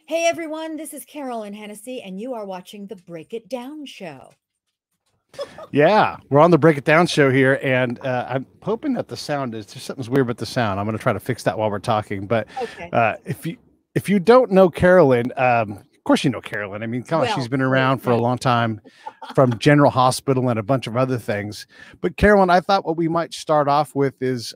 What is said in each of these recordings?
Hey everyone, this is Carolyn Hennesy, and you are watching the Break It Down show. Yeah, we're on the Break It Down show here, and I'm hoping that the sound is just something's weird with the sound. I'm going to try to fix that while we're talking. But Okay. If you don't know Carolyn, of course you know Carolyn. I mean, come on, she's Well, been around for a long time, from General Hospital and a bunch of other things. But Carolyn, I thought what we might start off with is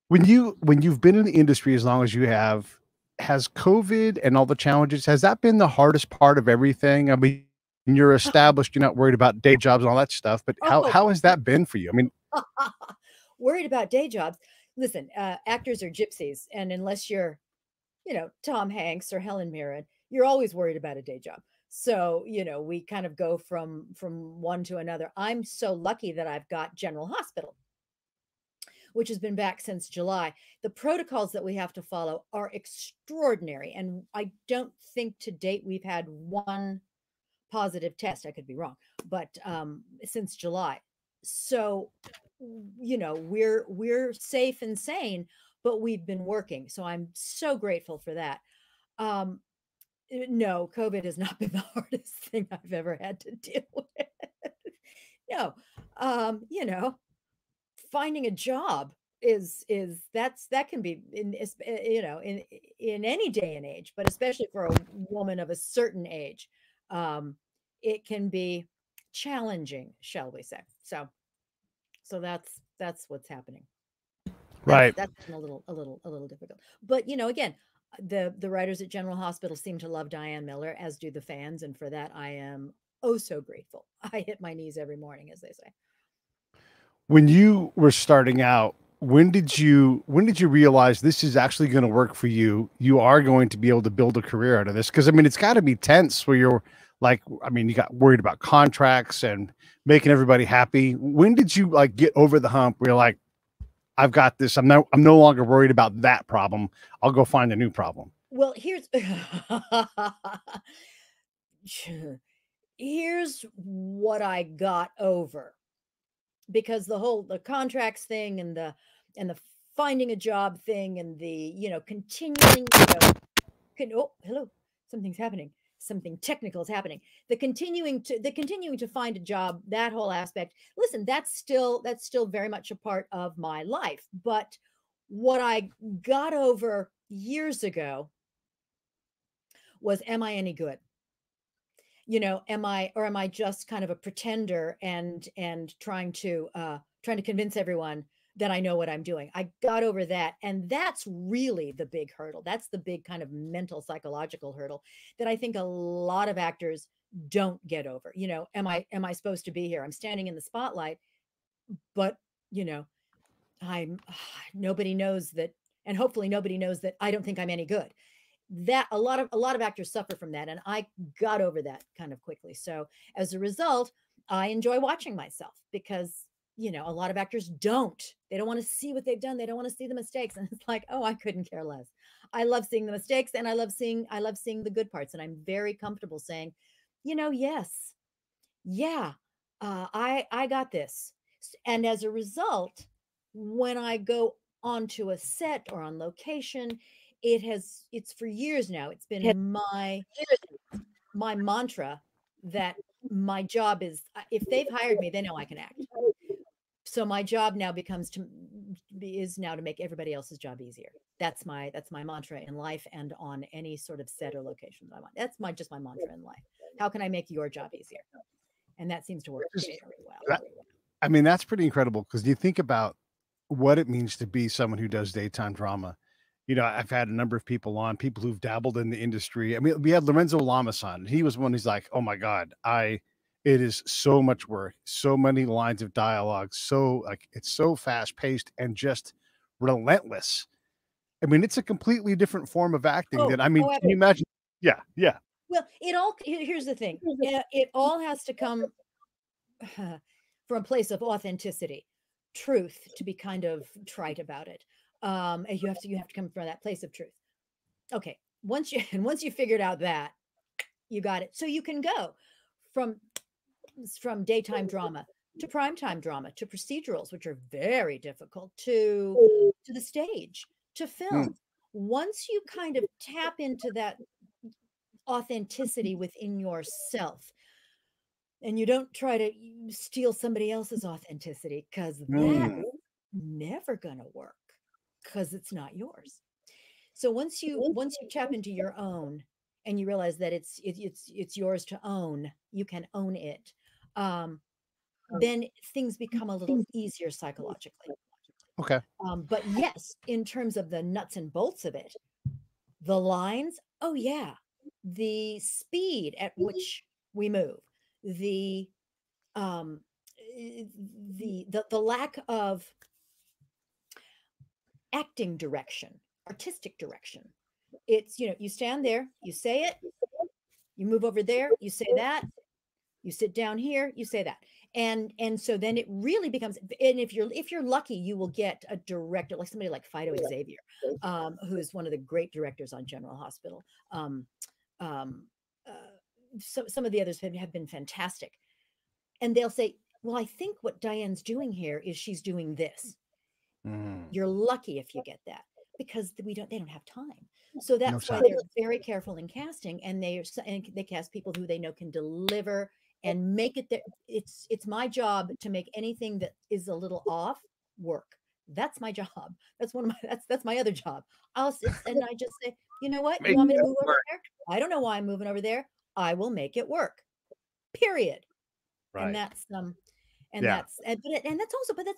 when you've been in the industry as long as you have, has COVID and all the challenges, has that been the hardest part of everything? I mean, you're established, you're not worried about day jobs and all that stuff, but oh, how has that been for you? I mean, worried about day jobs. Listen, actors are gypsies, and unless you're, Tom Hanks or Helen Mirren, you're always worried about a day job. So, we kind of go from one to another. I'm so lucky that I've got General Hospital, which has been back since July. The protocols that we have to follow are extraordinary, and I don't think to date we've had one positive test. I could be wrong, but since July. So, we're safe and sane, but we've been working. So I'm so grateful for that. Um, no, COVID has not been the hardest thing I've ever had to deal with. No, finding a job that can be in any day and age, but especially for a woman of a certain age, it can be challenging, shall we say. So that's what's happening. right. That's been a little difficult. But again, the writers at General Hospital seem to love Diane Miller, as do the fans, and for that I am oh so grateful. I hit my knees every morning, as they say. When you were starting out, when did you realize this is actually going to work for you? You are going to be able to build a career out of this, because I mean, it's got to be tense where you're like, I mean, you got worried about contracts and making everybody happy. When did you like get over the hump where you're like, I've got this. I'm no longer worried about that problem. I'll go find a new problem. Well, here's what I got over, because the contracts thing and the finding a job thing and the continuing oh, hello, something's happening, something technical is happening, the continuing to find a job, that whole aspect. Listen, that's still very much a part of my life, but what I got over years ago was, am I any good? Am I just kind of a pretender and trying to convince everyone that I know what I'm doing? I got over that, and that's really the big hurdle. That's the big kind of mental psychological hurdle that I think a lot of actors don't get over. Am I supposed to be here? I'm standing in the spotlight, but you know I'm nobody knows that, and hopefully nobody knows that I don't think I'm any good. That a lot of actors suffer from that, and I got over that kind of quickly. So as a result, I enjoy watching myself, because a lot of actors don't. They don't want to see what they've done. They don't want to see the mistakes, and it's like, oh, I couldn't care less. I love seeing the mistakes, and I love seeing the good parts, and I'm very comfortable saying, yes, yeah, I got this. And as a result, when I go onto a set or on location, it's for years now, it's been my mantra that my job is, if they've hired me, they know I can act. So my job now is now to make everybody else's job easier. That's my mantra in life, and on any sort of set or location that I'm on. That's my mantra in life. How can I make your job easier? And that seems to work very well. That, I mean, that's pretty incredible, because you think about what it means to be someone who does daytime drama. You know, I've had a number of people on, people who've dabbled in the industry. I mean, we had Lorenzo Lamas on. He was one who's like, oh my God, it is so much work, so many lines of dialogue, so like it's so fast paced and just relentless. I mean, it's a completely different form of acting Oh, that, I mean, oh, can you imagine? Yeah, yeah. well, here's the thing. It all has to come from a place of authenticity, truth, to be kind of trite about it. And you have to come from that place of truth. Okay. Once you figured out that, you got it. So you can go from daytime drama to primetime drama to procedurals, which are very difficult, to the stage, to Mm. film. once you kind of tap into that authenticity within yourself, and you don't try to steal somebody else's authenticity, because that's never going to work, because it's not yours. So once you tap into your own, and you realize that it's yours to own, you can own it, then things become a little easier psychologically. Okay. But yes, in terms of the nuts and bolts of it, the lines, oh yeah, the speed at which we move, the lack of acting direction, artistic direction. It's, you know, you stand there, you say it, you move over there, you say that, you sit down here, you say that. And so then it really becomes, and if you're lucky, you will get a director, like somebody like Fido Xavier, who is one of the great directors on General Hospital. So some of the others have been fantastic. And they'll say, well, I think what Diane's doing here is she's doing this. You're lucky if you get that, because they don't have time. So that's why they're very careful in casting, and they cast people who they know can deliver and make it. It's my job to make anything that is a little off work. That's my job. That's one of my, that's my other job. I'll sit and I just say, you know what? You want me to move over there? I don't know why I'm moving over there. I will make it work. Period. Right. And that's that's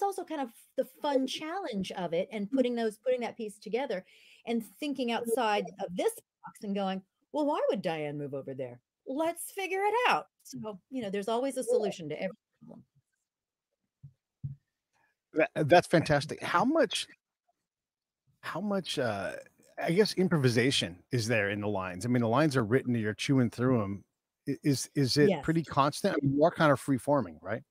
also kind of the fun challenge of it, and putting that piece together and thinking outside of this box and going, well, why would Diane move over there? Let's figure it out. So, you know, there's always a solution to every problem. That's fantastic. How much I guess improvisation is there in the lines? I mean, the lines are written, you're chewing through them. Is it pretty constant? I mean, you are kind of free forming, right?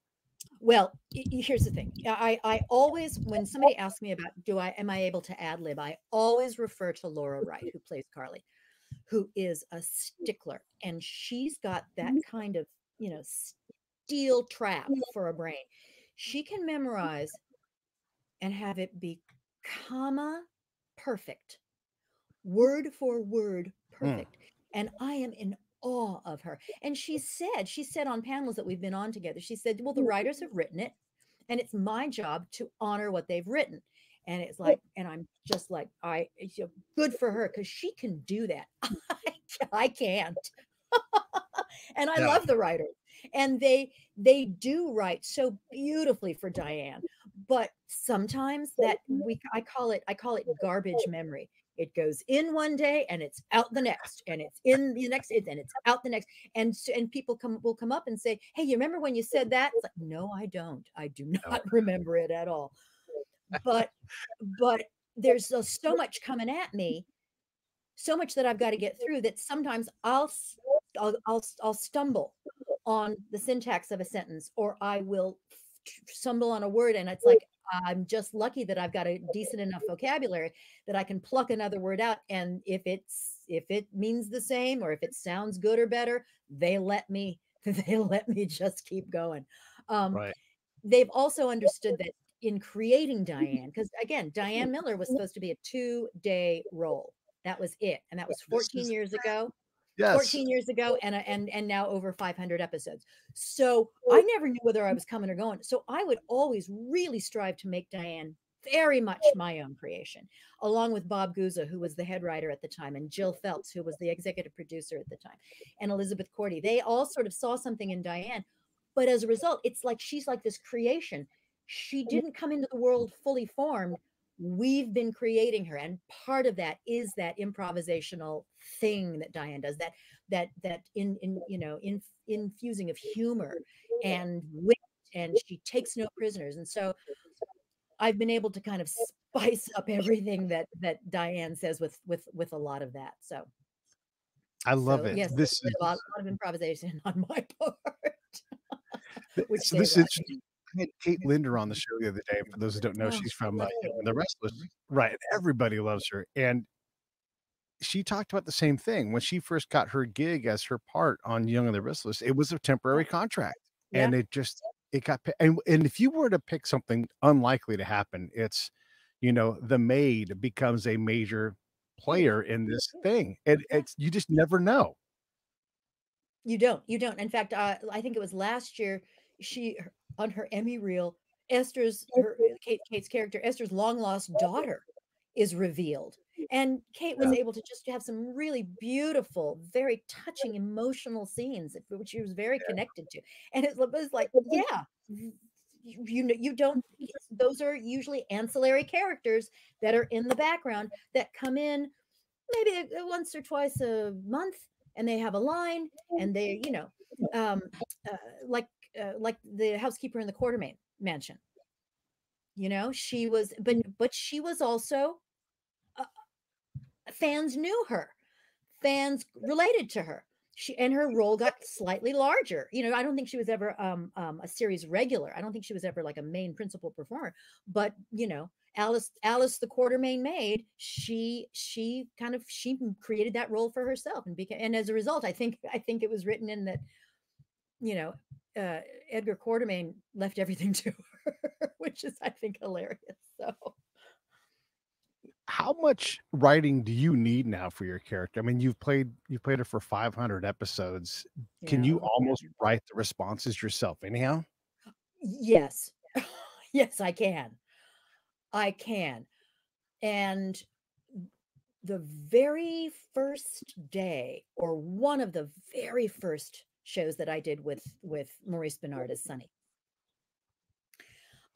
Well, here's the thing. I always, when somebody asks me about am I able to ad lib, I always refer to Laura Wright, who plays Carly, who is a stickler, and she's got that kind of, you know, steel trap for a brain. She can memorize and have it be comma perfect, word for word perfect. And I am in awe of her. And she said on panels that we've been on together, she said, well, the writers have written it, and it's my job to honor what they've written. And it's like, and I'm just like, good for her, because she can do that. I can't. And I love the writers, and they do write so beautifully for Diane. But sometimes I call it garbage memory. It goes in one day and it's out the next, and it's in the next, and it's out the next. And people will come up and say, hey, you remember when you said that? It's like, no, I don't. I do not remember it at all. But there's so much coming at me, so much that I've got to get through, that sometimes I'll stumble on the syntax of a sentence, or I will stumble on a word, and it's like, I'm just lucky that I've got a decent enough vocabulary that I can pluck another word out. And if it means the same, or if it sounds good or better, they let me just keep going. They've also understood that in creating Diane, because again, Diane Miller was supposed to be a 2-day role. That was it. And that was 14 years ago. Yes. 14 years ago, and now over 500 episodes. So I never knew whether I was coming or going. So I would always really strive to make Diane very much my own creation, along with Bob Guza, who was the head writer at the time, and Jill Phelps, who was the executive producer at the time, and Elizabeth Cordy. They all sort of saw something in Diane. But as a result, it's like she's like this creation. She didn't come into the world fully formed. We've been creating her, and part of that is that improvisational thing that Diane does, that infusing of humor and wit, and she takes no prisoners. And so I've been able to kind of spice up everything that Diane says with a lot of that. So I love it. Yes, this is a lot of improvisation on my part. So this is I had Kate Linder on the show the other day. For those who don't know, she's from Young and the Restless. Right. Everybody loves her. And she talked about the same thing. When she first got her gig as her part on Young and the Restless, it was a temporary contract. And it got, and if you were to pick something unlikely to happen, it's, you know, the maid becomes a major player in this thing. And it's, you just never know. You don't. In fact, I think it was last year, on her Emmy reel, Kate's character, Esther's long lost daughter is revealed. And Kate was able to just have some really beautiful, very touching, emotional scenes, which she was very connected to. And it was like, yeah, you don't, those are usually ancillary characters that are in the background that come in maybe once or twice a month, and they have a line, and they, like the housekeeper in the Quartermain mansion. She was, but she was also, fans knew her, fans related to her. And her role got slightly larger. I don't think she was ever a series regular. I don't think she was ever like a main principal performer. But Alice the Quartermain maid, she created that role for herself, and as a result, I think it was written in that Edgar Quartermain left everything to her, which is, I think, hilarious. So how much writing do you need now for your character? I mean, you've played her for 500 episodes. Can you almost write the responses yourself anyhow? Yes. Yes, I can. And the very first day, or one of the very first shows that I did with Maurice Benard as Sonny,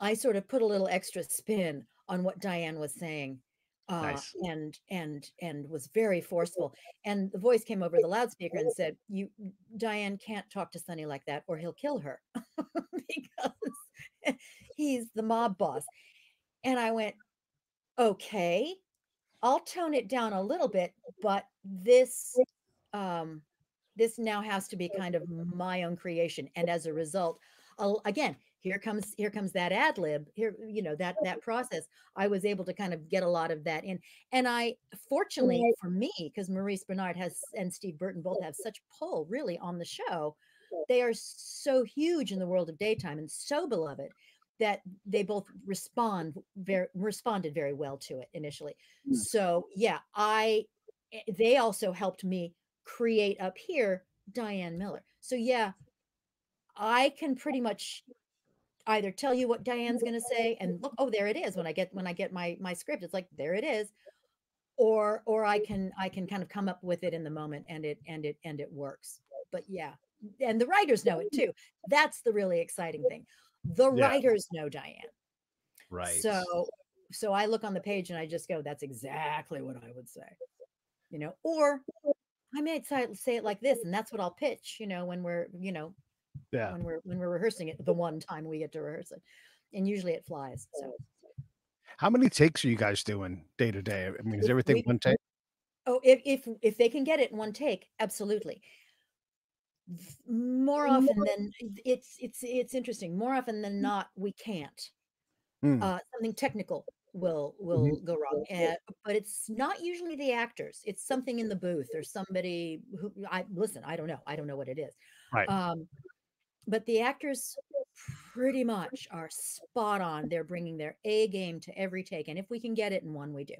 I sort of put a little extra spin on what Diane was saying. Nice. And was very forceful. And the voice came over the loudspeaker and said, Diane can't talk to Sonny like that, or he'll kill her, because he's the mob boss. And I went, okay, I'll tone it down a little bit, but this now has to be kind of my own creation. And as a result, again, here comes that ad lib here, that process. I was able to kind of get a lot of that in. And I, fortunately for me, because Maurice Benard and Steve Burton both have such pull really on the show, they are so huge in the world of daytime and so beloved that they both responded very well to it initially. So yeah, they also helped me create up here Diane Miller. So yeah, I can pretty much either tell you what Diane's going to say and look, oh, there it is. When I get my script, it's like, there it is. Or I can kind of come up with it in the moment, and it works. But yeah, and the writers know it too. That's the really exciting thing. The writers know Diane. Right. So I look on the page and I just go, that's exactly what I would say. Or I may say it like this, and that's what I'll pitch, when we're, when we're rehearsing it, the one time we get to rehearse it, and usually it flies. So how many takes are you guys doing day to day? I mean, is everything one take? Oh, if they can get it in one take, absolutely. More often than it's interesting. More often than not, we can't. Something technical will go wrong, but it's not usually the actors. It's something in the booth or somebody who I don't know what it is. Right. But the actors pretty much are spot on. They're bringing their A game to every take, and if we can get it in one, we do.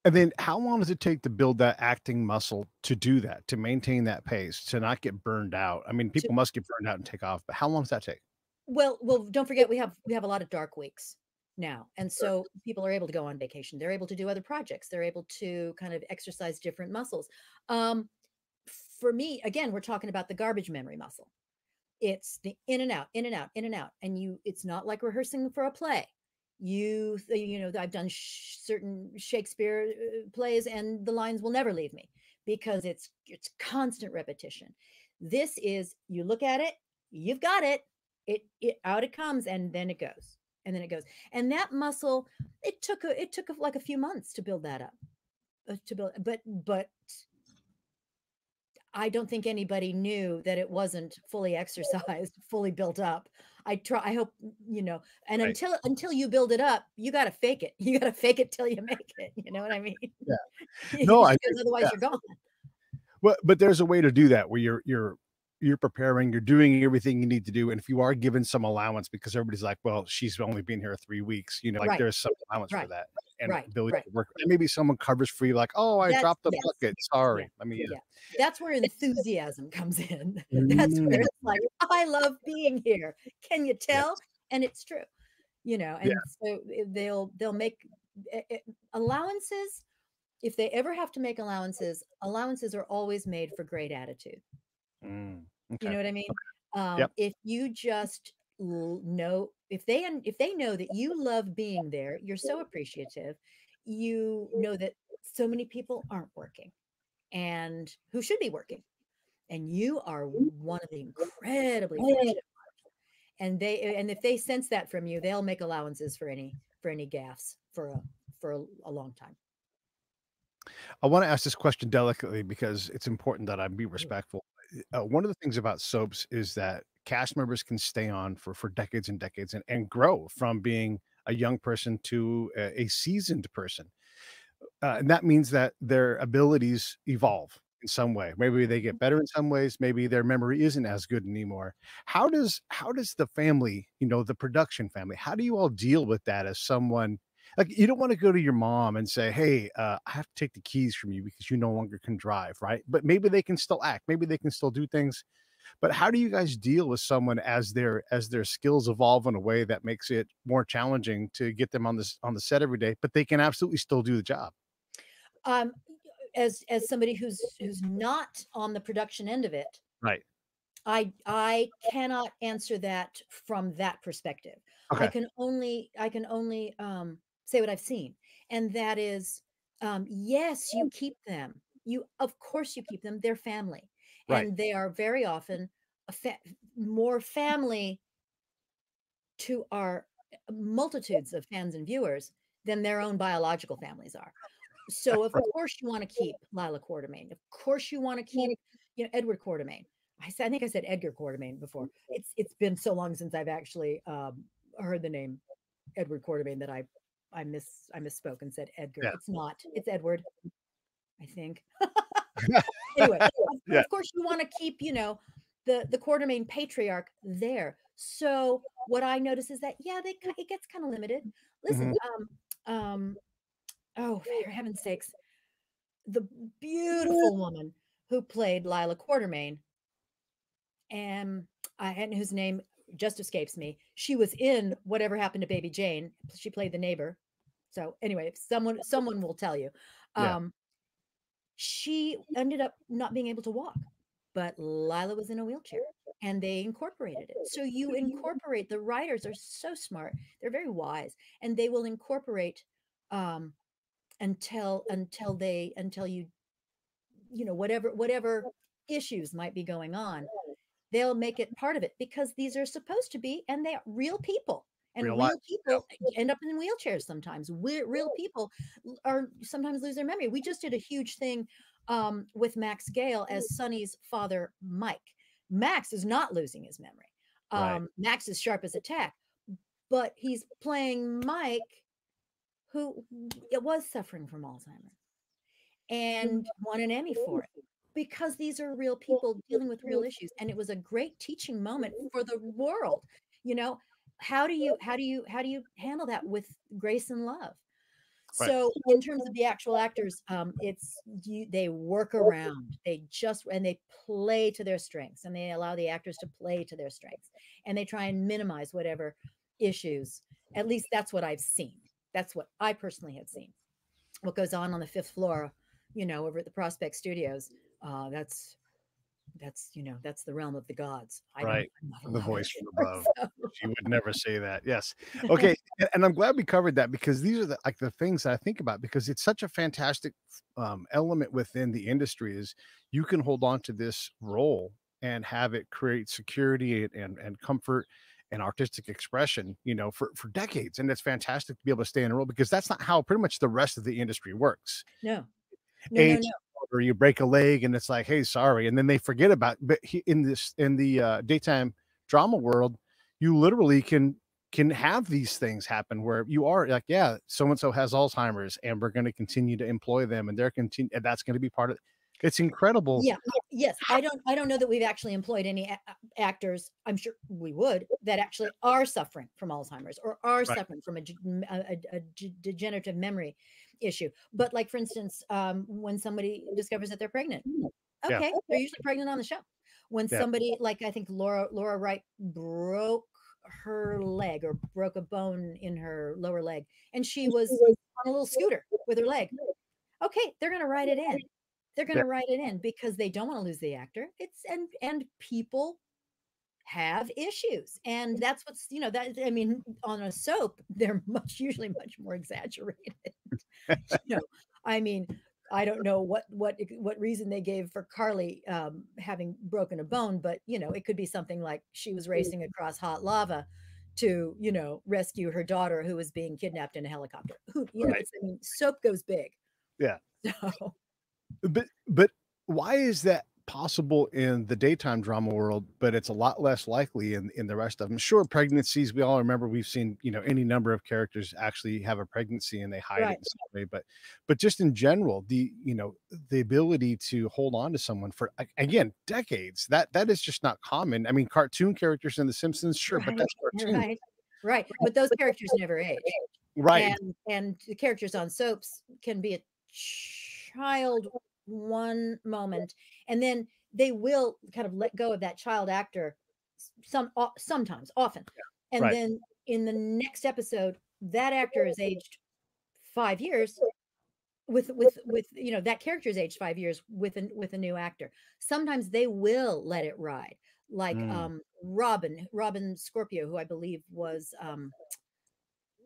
And then how long does it take to build that acting muscle, to do that, to maintain that pace, to not get burned out? I mean, people must get burned out and take off, but how long does that take? Well, don't forget, we have a lot of dark weeks now. And so people are able to go on vacation. They're able to do other projects. They're able to kind of exercise different muscles. For me, again, we're talking about the garbage memory muscle. It's the in and out, in and out, in and out. And it's not like rehearsing for a play. I've done certain Shakespeare plays, and the lines will never leave me because it's constant repetition. This is, you look at it, you've got it, out it comes, and then it goes, and then it goes. And that muscle, it took like a few months to build that up, but I don't think anybody knew that it wasn't fully exercised, fully built up. I hope, and Right. until you build it up, you got to fake it. You got to fake it till you make it. You know what I mean? Yeah. No, otherwise you're gone. Well, but there's a way to do that where you're preparing, you're doing everything you need to do. And if you are given some allowance, because everybody's like, well, she's only been here 3 weeks, like Right. there's some allowance for that. and Right, ability right. to work. And maybe someone covers for you, like, oh, I That's dropped the yes, bucket. yeah, Sorry. I mean, yeah. That's where enthusiasm comes in. That's where mm, it's like, I love being here. Can you yes, tell? And it's true, yeah, and so they'll make allowances. If they ever have to make allowances, allowances are always made for great attitude. mm, You okay, know what I mean? yep, If you just know, if they know that you love being there, you're so appreciative. You know that so many people aren't working and who should be working, and you are one of the incredibly fortunate. And if they sense that from you, they'll make allowances for any gaffes for a long time. I want to ask this question delicately because it's important that I be respectful. One of the things about soaps is that cast members can stay on for decades and decades and grow from being a young person to a seasoned person. And that means that their abilities evolve in some way. Maybe they get better in some ways. Maybe their memory isn't as good anymore. How does the family, the production family, how do you all deal with that as someone like you don't want to go to your mom and say, "Hey, I have to take the keys from you because you no longer can drive," right? But maybe they can still act. Maybe they can still do things. But how do you guys deal with someone as their skills evolve in a way that makes it more challenging to get them on the set every day, but they can absolutely still do the job? Um, as somebody who's not on the production end of it, Right. I cannot answer that from that perspective. Okay. I can only say what I've seen, and that is, yes, you keep them. You of course you keep them. They're family, Right. and they are very often more family to our multitudes of fans and viewers than their own biological families are. So of course you want to keep Lila Quartermain. Of course you want to keep, Edward Quartermain. I think I said Edgar Quartermain before. It's been so long since I've actually heard the name Edward Quartermain that I misspoke and said Edgar. Yeah. It's not. It's Edward, I think. Anyway, Yeah. of course you want to keep, the Quartermain patriarch there. So what I notice is that it gets kind of limited. Listen, Mhm. um oh, for heaven's sakes, the beautiful woman who played Lila Quartermain, and whose name just escapes me. She was in Whatever Happened to Baby Jane. She played the neighbor. So anyway, if someone will tell you. Yeah. Um, she ended up not being able to walk, but Lila was in a wheelchair and they incorporated it. So you incorporate, the writers are so smart. They're very wise, and they will incorporate um until you whatever issues might be going on, they'll make it part of it because these are supposed to be, and they are real people, Real and life. real people end up in wheelchairs sometimes. Real people are sometimes lose their memory. We just did a huge thing with Max Gale as Sonny's father, Mike. Max is not losing his memory. Right. Max is sharp as a tack, but he's playing Mike, who it was suffering from Alzheimer's and won an Emmy for it because these are real people dealing with real issues. And it was a great teaching moment for the world. You know, how do you handle that with grace and love? Right. So in terms of the actual actors, they work around, and they play to their strengths, and they allow the actors to play to their strengths, and they try and minimize whatever issues. At least that's what I've seen. That's what I personally have seen. What goes on the fifth floor, over at the Prospect Studios, that's the realm of the gods. Right. I'm not The allowed voice in from there, above. She would never say that. Yes. Okay. And I'm glad we covered that because these are the things that I think about because it's such a fantastic element within the industry is you can hold on to this role and have it create security and comfort and artistic expression, for decades. And it's fantastic to be able to stay in a role because that's not how pretty much the rest of the industry works. No, no, no, Age no. or you break a leg and it's like, hey, sorry, and then they forget about but in the daytime drama world, you literally can have these things happen where you are like, yeah, so and so has Alzheimer's and we're going to continue to employ them and they're continue and that's going to be part of It's incredible. Yeah. Yes. I don't know that we've actually employed any actors. I'm sure we would, that actually are suffering from Alzheimer's or are Right. suffering from a degenerative memory issue. But like, for instance, when somebody discovers that they're pregnant, Yeah. okay, they're usually pregnant on the show. When Yeah. somebody, like, I think Laura Wright broke her leg or broke a bone in her lower leg, and she was on a little scooter with her leg. Okay, they're going to write it in. They're going Yeah. to write it in because they don't want to lose the actor. It's and people have issues, and that's what's, you know, that, I mean, on a soap they're usually much more exaggerated. You know, I mean, I don't know what reason they gave for Carly having broken a bone, but you know, it could be something like she was racing across hot lava to, you know, rescue her daughter who was being kidnapped in a helicopter. Who, you know, Right. it's, I mean, soap goes big. Yeah. So But why is that possible in the daytime drama world, but it's a lot less likely in the rest of them? Sure, pregnancies, we all remember, we've seen, you know, any number of characters actually have a pregnancy and they hide it right. in some way, but just in general, the, you know, the ability to hold on to someone for again decades, that is just not common. I mean, cartoon characters in The Simpsons, sure, but Right, that's cartoon. right. But those characters never age. Right. And the characters on soaps can be a child one moment, and then they will kind of let go of that child actor sometimes, often. And Right. then in the next episode, that actor is aged 5 years with you know, that character is aged 5 years with a new actor. Sometimes they will let it ride. Like Mm, Robin Scorpio, who I believe was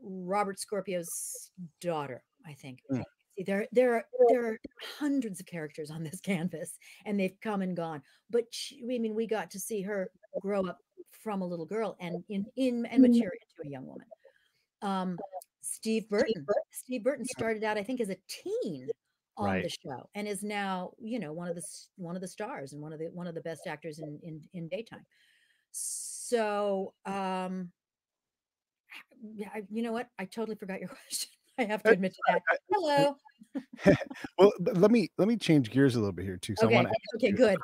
Robert Scorpio's daughter, I think. mm. See, there are hundreds of characters on this canvas, and they've come and gone. But I mean, we got to see her grow up from a little girl and mature into a young woman. Um, Steve Burton. Steve Burton started out, I think, as a teen on Right. the show, and is now, you know, one of the stars and one of the best actors in daytime. So, yeah, you know what? I totally forgot your question. I have to Uh, admit to that. Hello. Well, but let me change gears a little bit here too, because I Okay. want to Okay, ask good.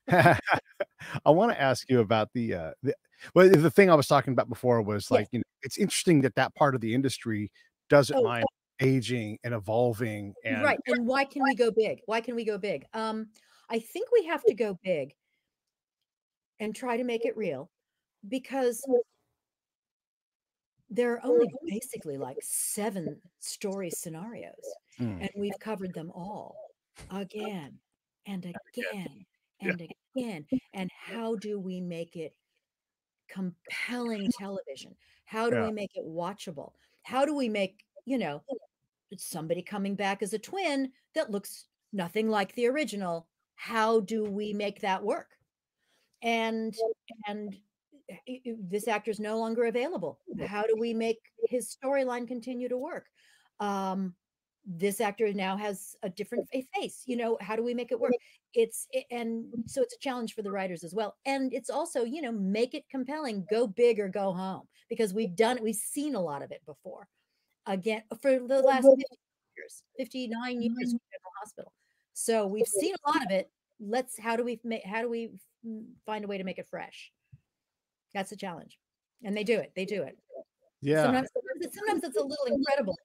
you I want to ask you about well, the thing I was talking about before was Yes. like, you know, it's interesting that that part of the industry doesn't Oh, mind aging and evolving and right. And why can we go big? Why can we go big? I think we have to go big and try to make it real, because there are only basically like 7 story scenarios, Mm, and we've covered them all again and again yeah, and again. And how do we make it compelling television? How do yeah, we make it watchable? How do we make, you know, somebody coming back as a twin that looks nothing like the original? How do we make that work? And and this actor's no longer available. How do we make his storyline continue to work? Um, this actor now has a different face. You know, how do we make it work? And so it's a challenge for the writers as well. And it's also, you know, make it compelling, go big or go home, because we've seen a lot of it before. Again, for the last 50 years, 59 years in General Hospital. So we've seen a lot of it. How do we find a way to make it fresh? That's a challenge. And they do it. They do it. yeah, Sometimes it's a little incredible.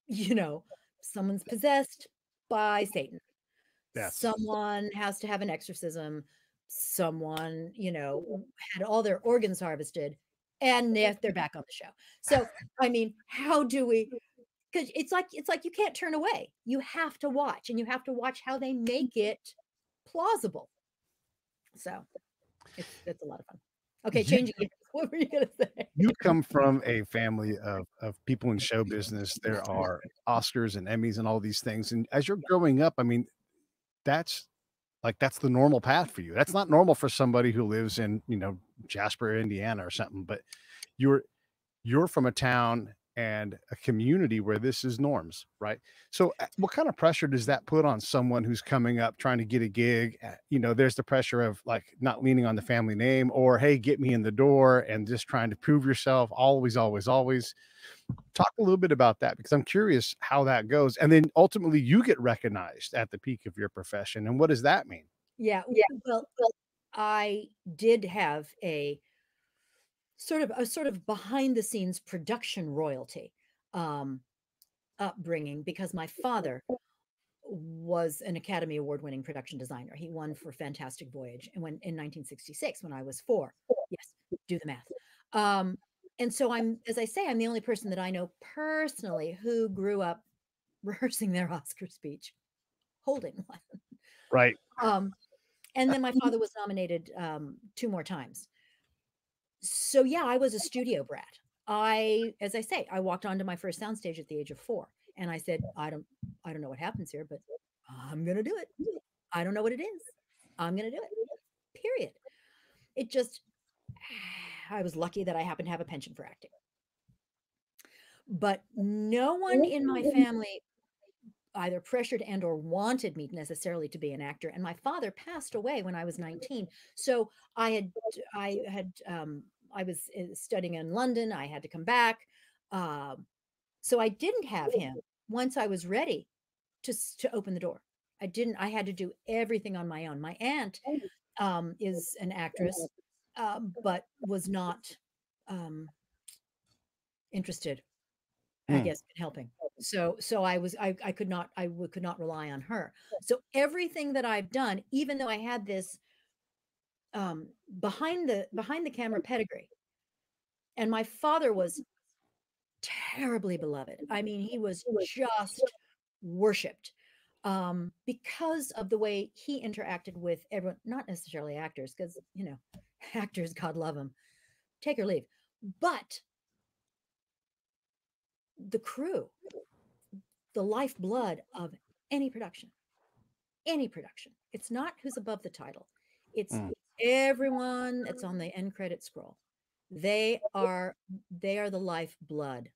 You know, someone's possessed by Satan. yes. Someone has to have an exorcism. Someone, you know, had all their organs harvested, and they're back on the show. So, I mean, how do we, because it's like you can't turn away. You have to watch, and you have to watch how they make it plausible. So it's a lot of fun. Okay, You changing gears. What were you gonna say? you come from a family of people in show business. There are Oscars and Emmys and all these things, and as you're growing up, I mean, that's like, that's the normal path for you. That's not normal for somebody who lives in, you know, Jasper, Indiana or something, but you're you're from a town and a community where this is norms, right? So what kind of pressure does that put on someone who's coming up trying to get a gig? You know, there's the pressure of like not leaning on the family name, or hey, get me in the door, and just trying to prove yourself always, always, always. Talk a little bit about that, because I'm curious how that goes. And then ultimately you get recognized at the peak of your profession. And what does that mean? Yeah. Well, I did have a sort of behind the scenes production royalty um, upbringing, because my father was an Academy Award winning production designer. He won for Fantastic Voyage and when in 1966 when I was 4. Yes, do the math. And so as I say, I'm the only person that I know personally who grew up rehearsing their Oscar speech, holding one. Right. And then my father was nominated 2 more times. So yeah, I was a studio brat. As I say, I walked onto my first soundstage at the age of 4, and I said, I don't know what happens here, but I'm gonna do it. I don't know what it is. I'm gonna do it. Period. It just, I was lucky that I happened to have a penchant for acting. But no one in my family either pressured and or wanted me necessarily to be an actor. And my father passed away when I was 19. So I was studying in London. I had to come back. So I didn't have him once I was ready to open the door. I had to do everything on my own. My aunt is an actress, but was not interested, I guess, in helping. So I could not rely on her. So everything that I've done, even though I had this behind the camera pedigree, and my father was terribly beloved. I mean, he was just worshipped because of the way he interacted with everyone, not necessarily actors, because, you know, actors, God love them, take or leave, but the crew, the lifeblood of any production, any production. It's not who's above the title. It's everyone that's on the end credit scroll. They are the lifeblood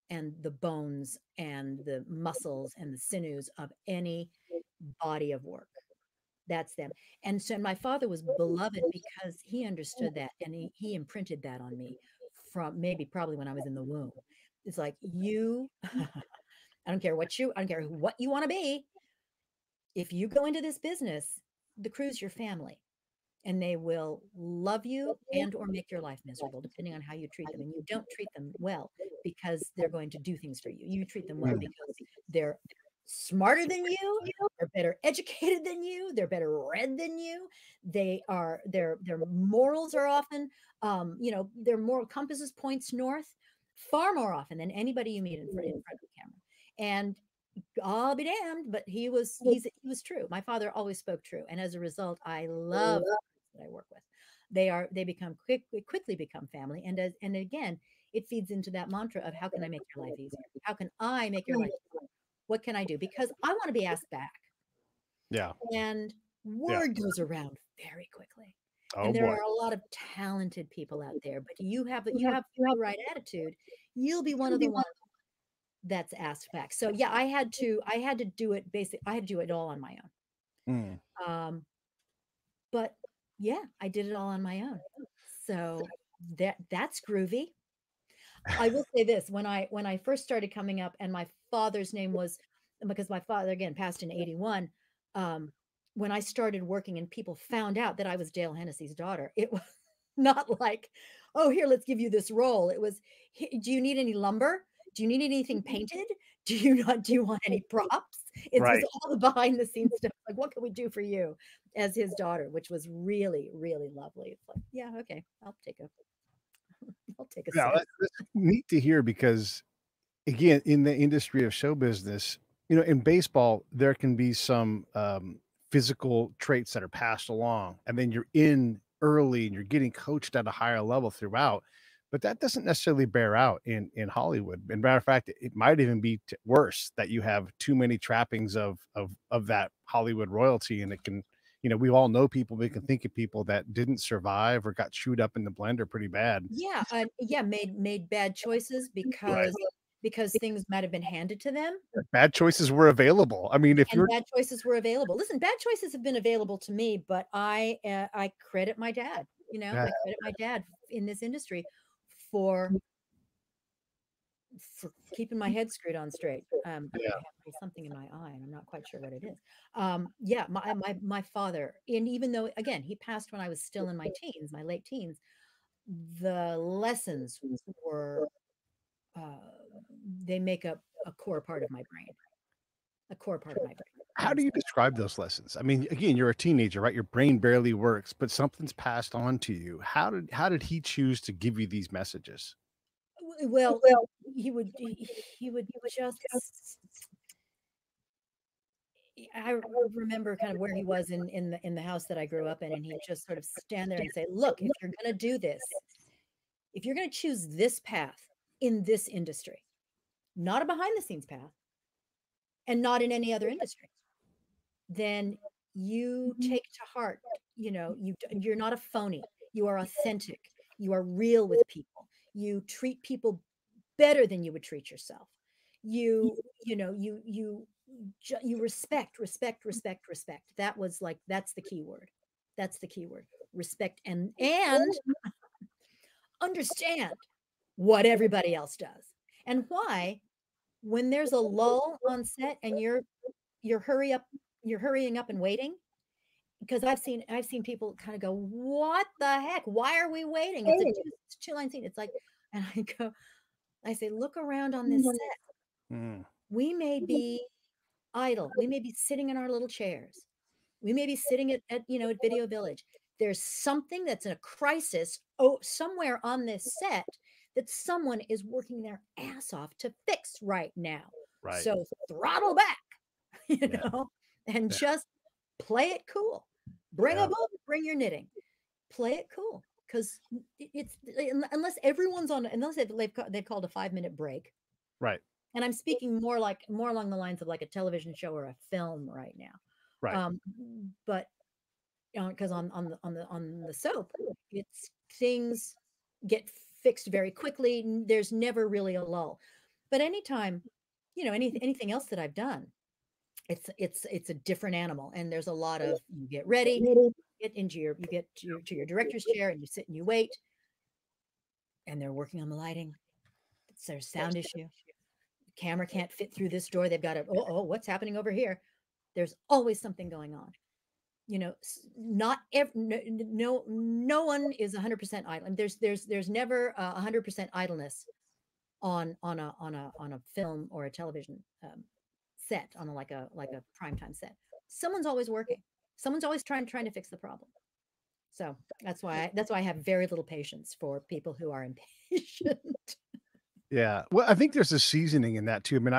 and the bones and the muscles and the sinews of any body of work. That's them. And so my father was beloved because he understood that, and he imprinted that on me from probably when I was in the womb. It's like, you I don't care what you want to be. If you go into this business, the crew's your family, and they will love you and or make your life miserable depending on how you treat them. And you don't treat them well because they're going to do things for you. You treat them well because they're smarter than you, they're better educated than you, they're better read than you. Their morals are often their moral compasses points north far more often than anybody you meet in front of the camera. And I'll be damned, but he was true. My father always spoke true, and as a result, I love that I work with. They quickly become family, and again, it feeds into that mantra of how can I make your life easier? How can I make your life easier? What can I do? Because I want to be asked back. Yeah. And word goes around very quickly. Oh, and there boy. are a lot of talented people out there, but you have the right attitude, you'll be one of the ones that's asked back. So yeah, I had to do it I had to do it all on my own. But yeah, I did it all on my own. So that's groovy. I will say this, when I first started coming up, and my father's name was, because my father again passed in 81, when I started working and people found out that I was Dale Hennessy's daughter, it was not like, oh, here, let's give you this role. It was, do you need any lumber? Do you need anything painted? Do you want any props? It was all the behind the scenes stuff. Like, what can we do for you as his daughter, which was really, really lovely. It's like, yeah, okay, I'll take a Yeah, set. that's neat to hear, because again, in the industry of show business, you know, in baseball, there can be some physical traits that are passed along, and then you're in early and you're getting coached at a higher level throughout. But that doesn't necessarily bear out in Hollywood. And matter of fact, it might even be worse, that you have too many trappings of that Hollywood royalty, and it can, you know, we all know people. We can think of people that didn't survive or got chewed up in the blender pretty bad. Yeah, made bad choices Right. because because things might have been handed to them. Bad choices were available. I mean, if and bad choices were available. Listen, bad choices have been available to me, but I credit my dad. You know, I credit my dad in this industry for keeping my head screwed on straight. I have something in my eye, and I'm not quite sure what it is. Yeah, my father, and even though again he passed when I was still in my teens, my late teens, the lessons were they make up a core part of my brain. A core part of my brain. How do you describe those lessons? I mean, again, you're a teenager, right? Your brain barely works, but something's passed on to you. How did he choose to give you these messages? Well, he would just. I remember kind of where he was in the house that I grew up in, and he'd just sort of stand there and say, "Look, if you're going to do this, if you're going to choose this path in this industry, not a behind the scenes path, and not in any other industry, then you take to heart, you know, you're not a phony. You are authentic. You are real with people. You treat people better than you would treat yourself. You respect. That was like, that's the key word. That's the key word. Respect and understand what everybody else does and why when there's a lull on set and you're hurrying up and waiting, because I've seen people kind of go, what the heck? Why are we waiting? It's a two-line scene. It's like, and I say, look around on this set. We may be idle. We may be sitting in our little chairs. We may be sitting at Video Village. There's something that's in a crisis somewhere on this set that someone is working their ass off to fix right now. Right. So throttle back, and just play it cool. Bring a book, bring your knitting, play it cool. Because it's unless they've called a 5-minute break. Right. And I'm speaking more along the lines of like a television show or a film right now. Right. But because on the soap, it's things get fixed very quickly. There's never really a lull. But anytime, anything else that I've done, it's a different animal. And there's a lot of, you get ready, you get to your director's chair and you sit and you wait. And they're working on the lighting. There's a sound issue. The camera can't fit through this door. They've got what's happening over here? There's always something going on. Not no one is 100% idle. And there's never 100% idleness on a film or a television set, on like a primetime set. Someone's always working. Someone's always trying to fix the problem. So that's why I have very little patience for people who are impatient. Yeah. Well, I think there's a seasoning in that too. I mean,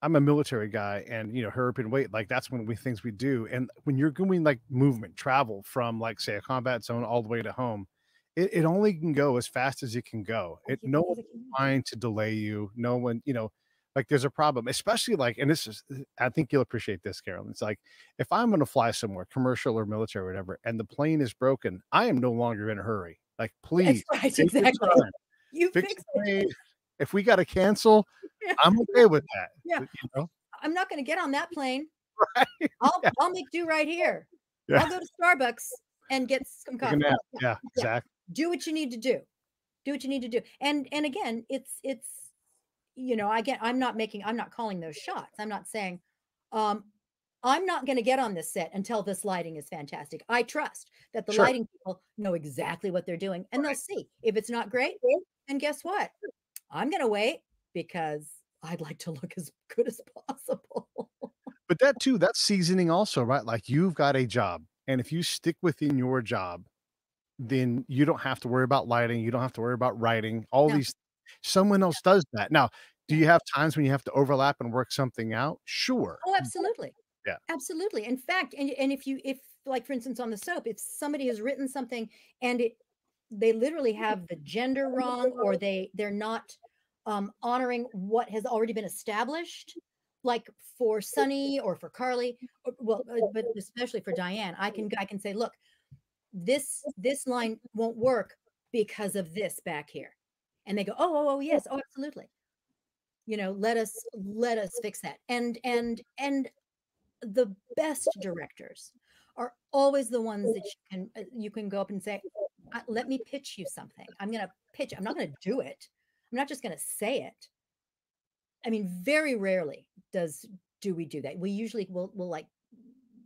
I'm a military guy, and hurry up and wait, like that's things we do. And when you're doing like movement, travel from like say a combat zone all the way to home, it only can go as fast as it can go. No one's trying to delay you. No one, like there's a problem, especially like, and this is, I think you'll appreciate this, Carolyn. It's like, if I'm going to fly somewhere, commercial or military or whatever, and the plane is broken, I am no longer in a hurry. Like, please. That's right, exactly. You fix it. If we got to cancel, I'm okay with that. Yeah. I'm not going to get on that plane. Right. I'll make do right here. Yeah. I'll go to Starbucks and get some coffee. Yeah, exactly. Do what you need to do. Do what you need to do. And again, it's I'm not calling those shots. I'm not saying I'm not going to get on this set until this lighting is fantastic. I trust that the lighting people know exactly what they're doing, and they'll see. If it's not great, and guess what? I'm going to wait because I'd like to look as good as possible. But that's seasoning also, right? Like, you've got a job, and if you stick within your job, then you don't have to worry about lighting. You don't have to worry about writing. Someone else does that. Now, do you have times when you have to overlap and work something out? Sure. Oh, absolutely. Yeah, absolutely. In fact, and if like, for instance, on the soap, if somebody has written something and they literally have the gender wrong, or they're not honoring what has already been established, like for Sunny or for Carly, but especially for Diane, I can say, look, this line won't work because of this back here. And they go, oh, yes, oh, absolutely. You know, let us fix that. And the best directors are always the ones that you can go up and say, let me pitch you something. I'm going to pitch. I'm not going to do it. I'm not just going to say it. I mean, very rarely do we do that. We usually will like,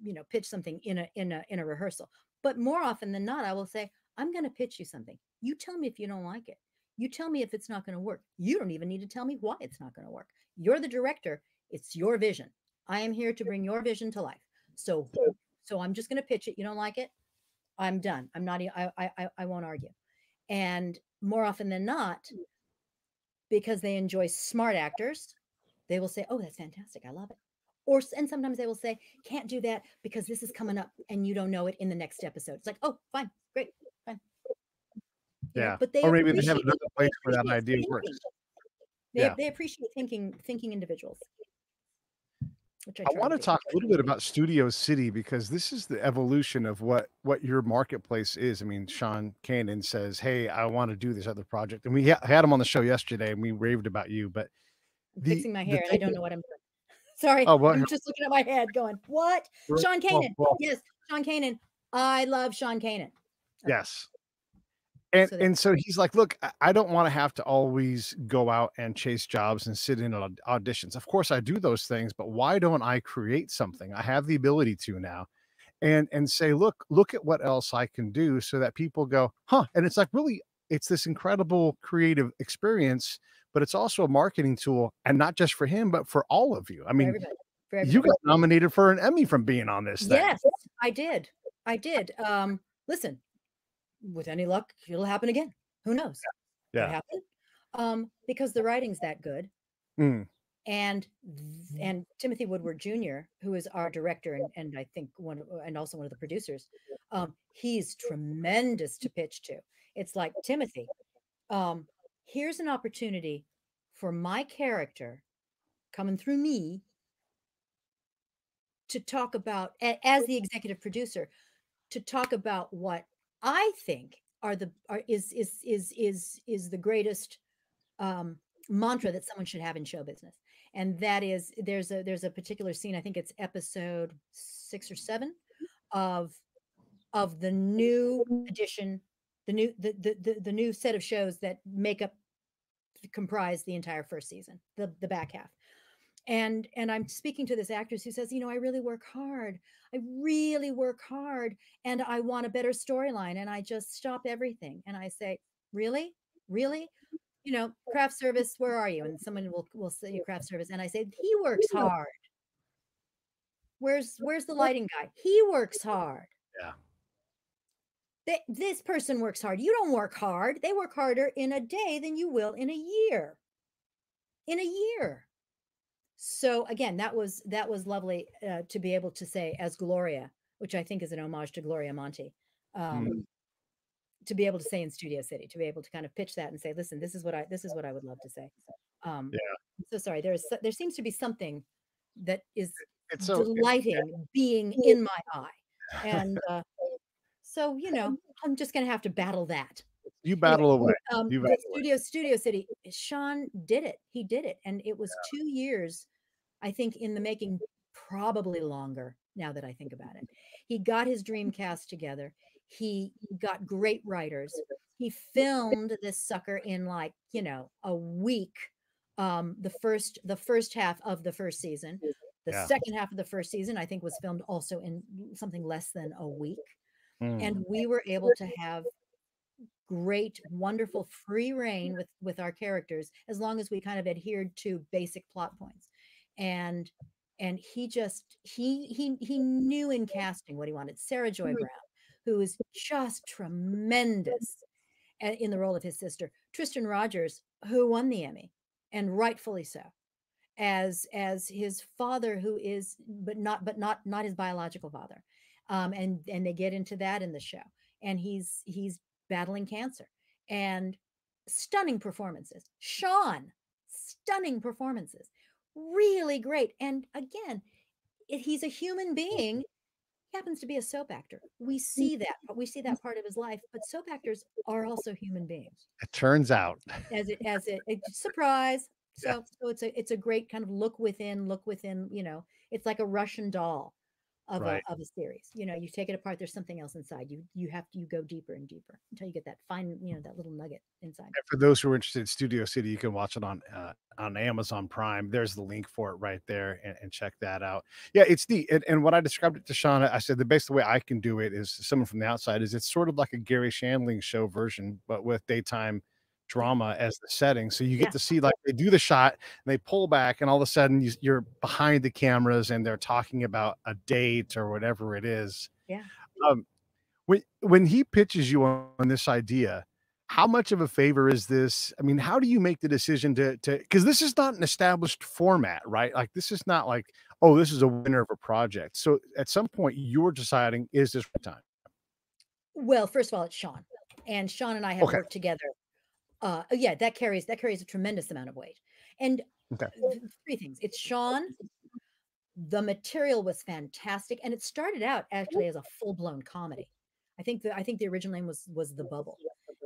you know, pitch something in a rehearsal. But more often than not, I will say, I'm going to pitch you something. You tell me if you don't like it. You tell me if it's not going to work. You don't even need to tell me why it's not going to work. You're the director. It's your vision. I am here to bring your vision to life. So I'm just going to pitch it. You don't like it? I'm done. I'm not, I won't argue. And more often than not, because they enjoy smart actors, they will say, oh, that's fantastic. I love it. And sometimes they will say, can't do that because this is coming up and you don't know it in the next episode. It's like, oh, fine, great, fine. Yeah. But they, or maybe they have another place where that idea works. They appreciate thinking individuals. I want to talk a little bit about Studio City, because this is the evolution of what your marketplace is. I mean, Sean Kanan says, hey, I want to do this other project. And we had him on the show yesterday and we raved about you, but I'm fixing my hair and I don't know what I'm doing. Sorry. I'm just looking at my head going, what? Sean Kanan. Yes, Sean Kanan. I love Sean Kanan. Okay. Yes. And so he's like, look, I don't want to have to always go out and chase jobs and sit in on auditions. Of course I do those things, but why don't I create something? I have the ability to now, and say, look at what else I can do, so that people go, huh? And it's like, really, it's this incredible creative experience, but it's also a marketing tool, and not just for him, but for all of you. I mean, for everybody. You got nominated for an Emmy from being on this thing. Yes, I did. Listen, with any luck, it'll happen again. Who knows? Yeah. What happened? Because the writing's that good. And Timothy Woodward Jr., who is our director and I think also one of the producers, he's tremendous to pitch to. It's like, Timothy, here's an opportunity for my character coming through me to talk about, as the executive producer, to talk about what I think is the greatest mantra that someone should have in show business. And that is, there's a particular scene, I think it's episode 6 or 7 of the new edition, the new set of shows that comprise the entire first season, the back half. And I'm speaking to this actress who says, you know, I really work hard. And I want a better storyline. And I just stop everything. And I say, really? You know, craft service, where are you? And someone will say craft service. And I say, he works hard. Where's the lighting guy? He works hard. Yeah. This person works hard. You don't work hard. They work harder in a day than you will in a year. So again, that was lovely to be able to say, as Gloria, which I think is an homage to Gloria Monty, to be able to say in Studio City, to be able to kind of pitch that and say, listen, this is what I would love to say. I'm so sorry. There seems to be something that is delighting being in my eye, and so, you know, I'm just going to have to battle that. You battle away. Studio City, Sean did it. He did it. And it was 2 years, I think, in the making, probably longer now that I think about it. He got his dream cast together. He got great writers. He filmed this sucker in, like, you know, a week. The first half of the first season. The second half of the first season, I think, was filmed also in something less than a week. And we were able to have great, wonderful free reign with our characters, as long as we kind of adhered to basic plot points. And he knew in casting what he wanted. Sarah Joy Brown, who is just tremendous in the role of his sister. Tristan Rogers, who won the Emmy, and rightfully so, as his father, who is but not his biological father. And they get into that in the show. And he's battling cancer, and stunning performances. Sean, stunning performances, really great. And again, he's a human being. He happens to be a soap actor. We see that part of his life, but soap actors are also human beings. It turns out. As it surprise. Yeah. So it's a great kind of look within, you know, it's like a Russian doll Right. of a series. You know, you take it apart, there's something else inside. You go deeper and deeper until you get that fine, you know, that little nugget inside. And for those who are interested in Studio City, you can watch it on Amazon Prime. There's the link for it right there, and check that out. Yeah, it's neat. And when I described it to Sean, I said the best way I can do it is someone from the outside is it's sort of like a Gary Shandling show version, but with daytime Yeah. drama as the setting. So you get Yeah. to see like they do the shot and they pull back, and all of a sudden you're behind the cameras and they're talking about a date or whatever it is. Yeah. Um, when he pitches you on this idea, how much of a favor is this? I mean, how do you make the decision to because this is not an established format, right? Like this is not like, oh, this is a winner of a project. So at some point you're deciding, is this time? Well, first of all, it's Sean. And Sean and I have Okay. worked together. Yeah, that carries a tremendous amount of weight. And Okay. three things. It's Sean. The material was fantastic, and it started out actually as a full-blown comedy. I think the original name was The Bubble.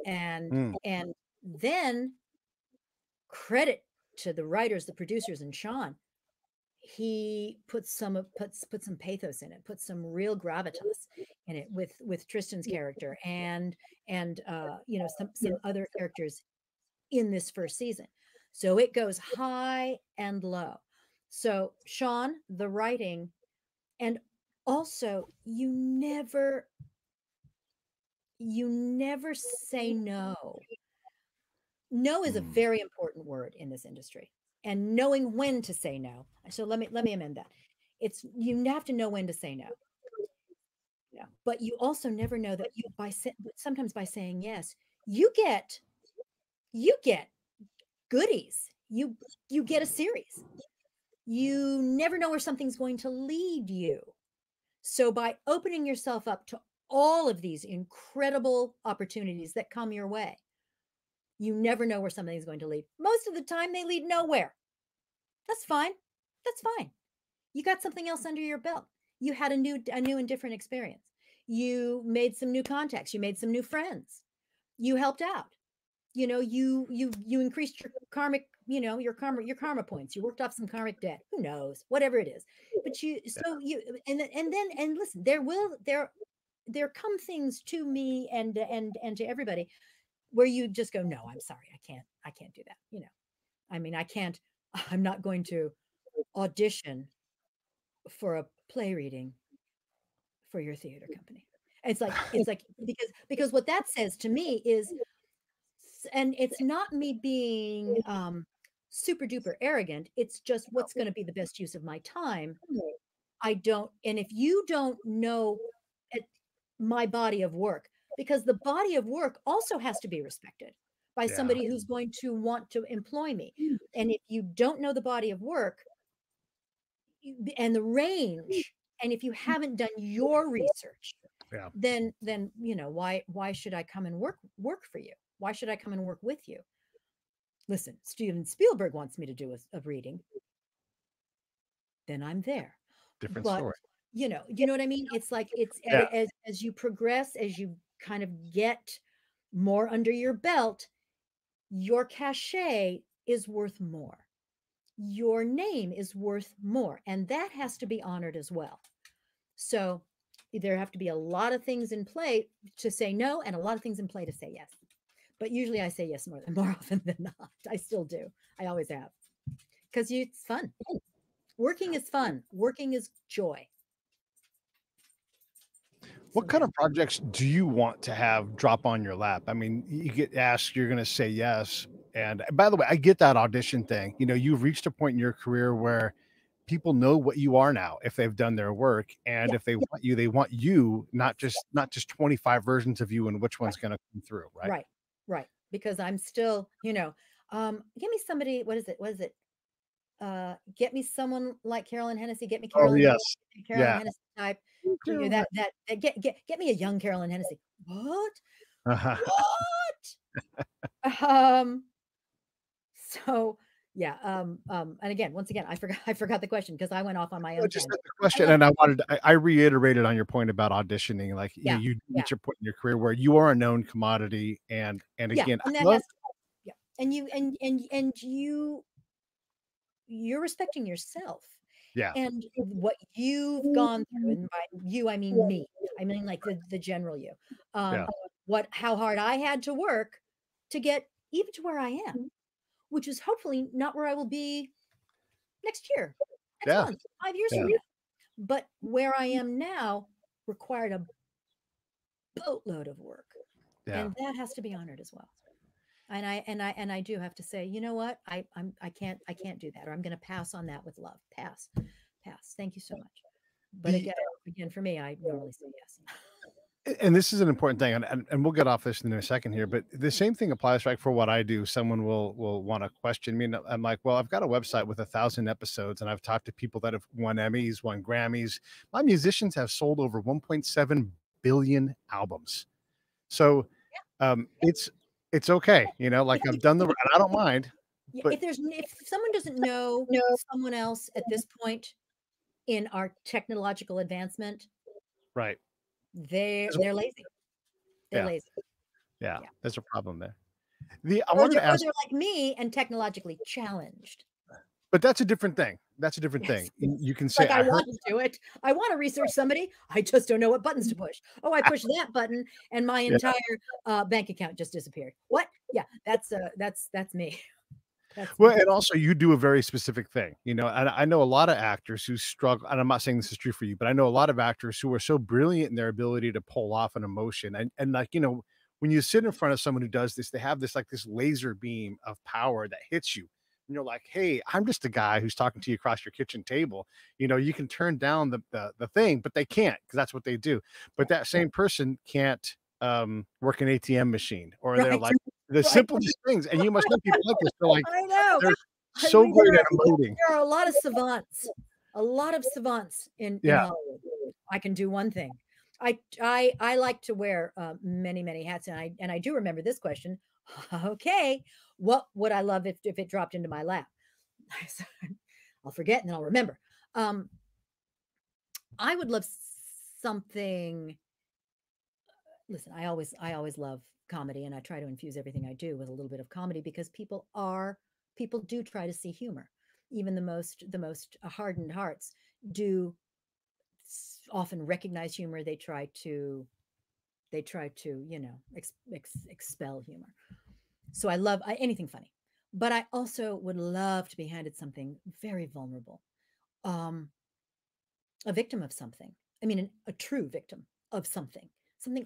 And Mm, and then credit to the writers, the producers, and Sean. He put some pathos in it, put some real gravitas in it with Tristan's character and you know, some other characters in this first season. So it goes high and low. So Sean, the writing, and also you never say no. No is a mm. very important word in this industry, and knowing when to say no. So let me amend that. It's you have to know when to say no. Yeah, but you also never know that sometimes by saying yes, you get you get goodies. You get a series. You never know where something's going to lead you. So by opening yourself up to all of these incredible opportunities that come your way, you never know where something's going to lead. Most of the time, they lead nowhere. That's fine. That's fine. You got something else under your belt. You had a new and different experience. You made some new contacts. You made some new friends. You helped out. You know, you increased your karmic, you know, your karma points. You worked off some karmic debt. Who knows? Whatever it is. But and listen, there come things to me and to everybody where you just go, no, I'm sorry, I can't do that. You know, I mean, I'm not going to audition for a play reading for your theater company. It's like because what that says to me is, and it's not me being super duper arrogant. It's just what's going to be the best use of my time. I don't, and if you don't know my body of work, because the body of work also has to be respected by Yeah. somebody who's going to want to employ me. And if you don't know the body of work and the range, and if you haven't done your research, Yeah. then you know, why should I come and work for you? Why should I come and work with you? Listen, Steven Spielberg wants me to do a reading, then I'm there. Different But story. you know what I mean? It's like it's Yeah. as you progress, as you kind of get more under your belt, your cachet is worth more. Your name is worth more, and that has to be honored as well. So there have to be a lot of things in play to say no, and a lot of things in play to say yes. But usually I say yes more often than not. I still do. I always have. Because it's fun. Working is fun. Working is joy. What So kind yeah. of projects do you want to have drop on your lap? I mean, you get asked, you're going to say yes. And by the way, I get that audition thing. You know, you've reached a point in your career where people know what you are now if they've done their work, and Yeah. if they want you, not just 25 versions of you and which Right. one's going to come through, right? Right. Right. Because I'm still, you know, give me somebody, what is it? What is it? Get me someone like Carolyn Hennesy, get me Oh, Carolyn yes. Hennesy, Carolyn Yeah. Hennesy type. You know, that get me a young Carolyn Hennesy. What? What? So yeah, and again, once again, I forgot the question because I went off on my No, own just tangent. the question, and I reiterated on your point about auditioning, like, Yeah, you yeah, reach a point in your career where you are a known commodity, and yeah, again, I and that love has yeah, and you you're respecting yourself Yeah. and what you've gone through. And by you, I mean me. I mean like the general you. Yeah. How hard I had to work to get even to where I am, which is hopefully not where I will be next year, next Yeah. month, 5 years from Yeah. now. But where I am now required a boatload of work. Yeah. And that has to be honored as well. And I do have to say, you know what? I can't do that, or I'm going to pass on that with love. Pass. Thank you so much. But The again, for me, I normally say yes. and this is an important thing, and we'll get off this in a second here, but the same thing applies, right? For what I do, someone will want to question me, and I'm like, well, I've got a website with 1,000 episodes, and I've talked to people that have won Emmys, won Grammys. My musicians have sold over 1.7 billion albums. So it's okay, you know, like I've done the, and I don't mind, Yeah, but if someone doesn't know someone else at this point in our technological advancement, right. they're lazy. They're Yeah. lazy. Yeah. Yeah. There's a problem there. I Or wanted they're, to or ask, they're like me and technologically challenged. but that's a different thing. That's a different Yes. thing. You can say, Like I I heard, want to do it. I want to research somebody. I just don't know what buttons to push. Oh, I pushed that button and my yeah. entire bank account just disappeared. What? Yeah, that's me. That's Well, me. and also you do a very specific thing, you know, and I know a lot of actors who struggle, and I'm not saying this is true for you, but I know a lot of actors who are so brilliant in their ability to pull off an emotion. And like, you know, when you sit in front of someone who does this, they have this like this laser beam of power that hits you. And you're like, hey, I'm just a guy who's talking to you across your kitchen table. You know, you can turn down the thing, but they can't, because that's what they do. But that same person can't work an ATM machine, or they're Right. like the Right. simplest things. And you must know people like this. They're like, I know. they're so great at emoting. There are a lot of savants, in Yeah. Hollywood. I can do one thing. I like to wear many hats, and I do remember this question. Okay, what would I love if it dropped into my lap? I'll forget and then I'll remember. I would love something. Listen, I always love comedy, and I try to infuse everything I do with a little bit of comedy, because people do try to see humor. Even the most hardened hearts do often recognize humor. They try to expel humor. So I love anything funny, but I also would love to be handed something very vulnerable, um, a victim of something. I mean, a true victim of something